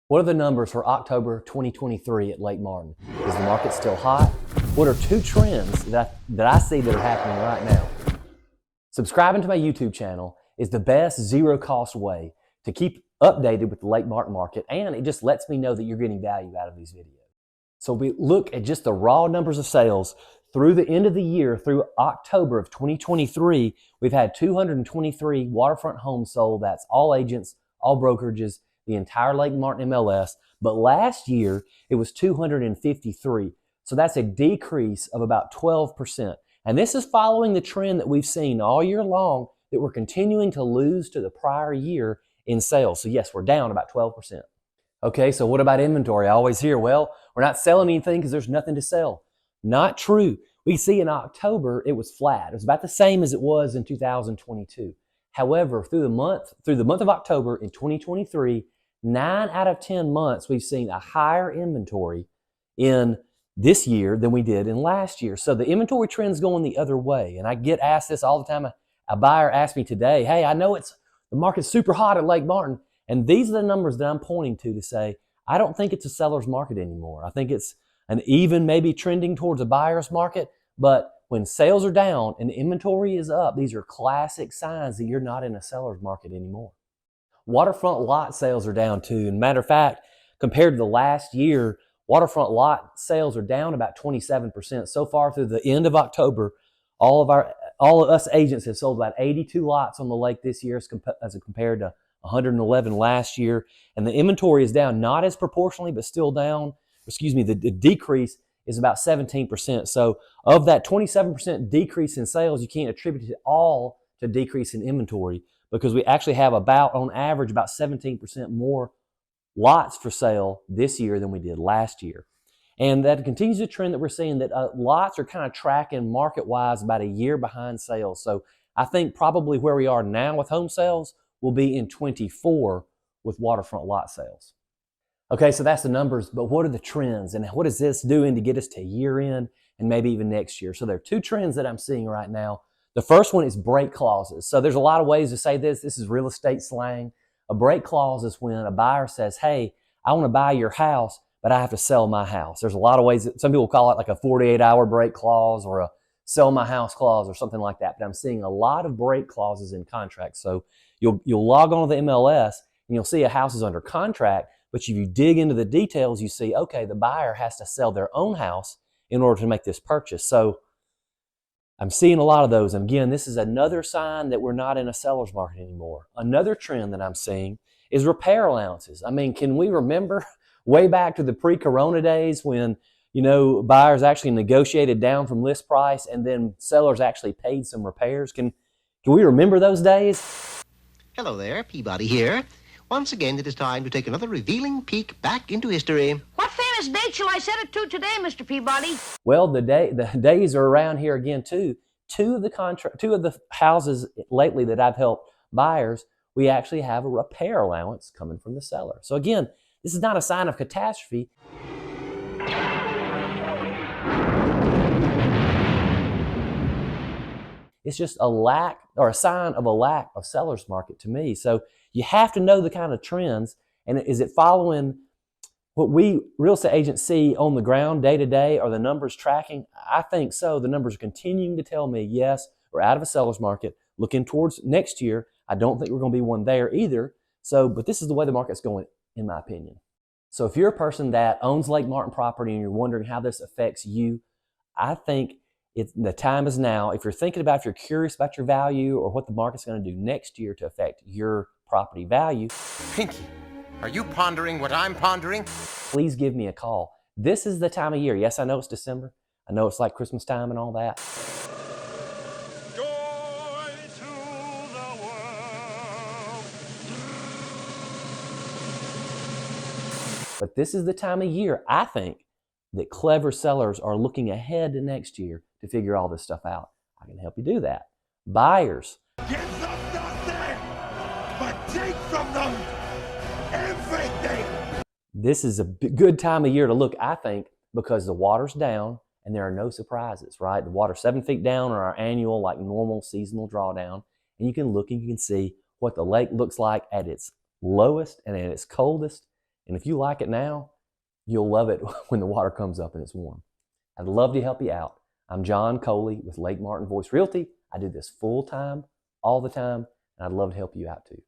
What are the numbers for October 2023 at Lake Martin? Is the market still hot? What are two trends that I see that are happening right now? Subscribing to my YouTube channel is the best zero-cost way to keep updated with the Lake Martin market, and it just lets me know that you're getting value out of these videos. So we look at just the raw numbers of sales through the end of the year, through October of 2023, we've had 223 waterfront homes sold. That's all agents, all brokerages, the entire Lake Martin MLS. But last year, it was 253. So that's a decrease of about 12%. And this is following the trend that we've seen all year long, that we're continuing to lose to the prior year in sales. So yes, we're down about 12%. Okay, so what about inventory? I always hear, well, we're not selling anything because there's nothing to sell. Not true. We see in October, it was flat. It was about the same as it was in 2022. However, through the month of October in 2023, 9 out of 10 months, we've seen a higher inventory in this year than we did in last year. So the inventory trend's going the other way. And I get asked this all the time. A buyer asked me today, hey, I know the market's super hot at Lake Martin. And these are the numbers that I'm pointing to say, I don't think it's a seller's market anymore. I think it's an even maybe trending towards a buyer's market. But when sales are down and inventory is up, these are classic signs that you're not in a seller's market anymore. Waterfront lot sales are down too. And matter of fact, compared to the last year, waterfront lot sales are down about 27%. So far through the end of October, all of us agents have sold about 82 lots on the lake this year as compared to 111 last year. And the inventory is down, not as proportionally, but still down. The decrease is about 17%. So of that 27% decrease in sales, you can't attribute it all to decrease in inventory, because we actually have on average, about 17% more lots for sale this year than we did last year. And that continues the trend that we're seeing, that lots are kind of tracking market-wise about a year behind sales. So I think probably where we are now with home sales will be in 24 with waterfront lot sales. Okay, so that's the numbers, but what are the trends and what is this doing to get us to year end and maybe even next year? So there are two trends that I'm seeing right now. The first one is break clauses. So there's a lot of ways to say this. This is real estate slang. A break clause is when a buyer says, hey, I want to buy your house, but I have to sell my house. There's a lot of ways some people call it like a 48-hour break clause or a sell my house clause or something like that. But I'm seeing a lot of break clauses in contracts. So you'll log on to the MLS and you'll see a house is under contract, but if you dig into the details, you see, okay, the buyer has to sell their own house in order to make this purchase. So I'm seeing a lot of those. And again, this is another sign that we're not in a seller's market anymore. Another trend that I'm seeing is repair allowances. I mean, can we remember way back to the pre-corona days when, buyers actually negotiated down from list price and then sellers actually paid some repairs? Can we remember those days? Hello there, Peabody here. Once again, it is time to take another revealing peek back into history. What famous date shall I set it to today, Mr. Peabody? Well, the days are around here again too. Two of the houses lately that I've helped buyers, we actually have a repair allowance coming from the seller. So again, this is not a sign of catastrophe. It's just a sign of a lack of seller's market to me. So you have to know the kind of trends, and is it following what we real estate agents see on the ground day to day? Are the numbers tracking? I think so. The numbers are continuing to tell me, yes, we're out of a seller's market. Looking towards next year, I don't think we're going to be one there either. So, but this is the way the market's going, in my opinion. So if you're a person that owns Lake Martin property and you're wondering how this affects you, I think the time is now. If you're curious about your value or what the market's going to do next year to affect your property value. Pinky, are you pondering what I'm pondering? Please give me a call. This is the time of year. Yes, I know it's December. I know it's like Christmas time and all that. Joy to the world. But this is the time of year, I think, that clever sellers are looking ahead to next year to figure all this stuff out. I can help you do that. Buyers. Give them nothing, but take from them everything. This is a good time of year to look, I think, because the water's down and there are no surprises, right? The water's 7 feet down on our annual, like normal seasonal drawdown. And you can look and you can see what the lake looks like at its lowest and at its coldest. And if you like it now, you'll love it when the water comes up and it's warm. I'd love to help you out. I'm John Coley with Lake Martin Voice Realty. I do this full time, all the time, and I'd love to help you out too.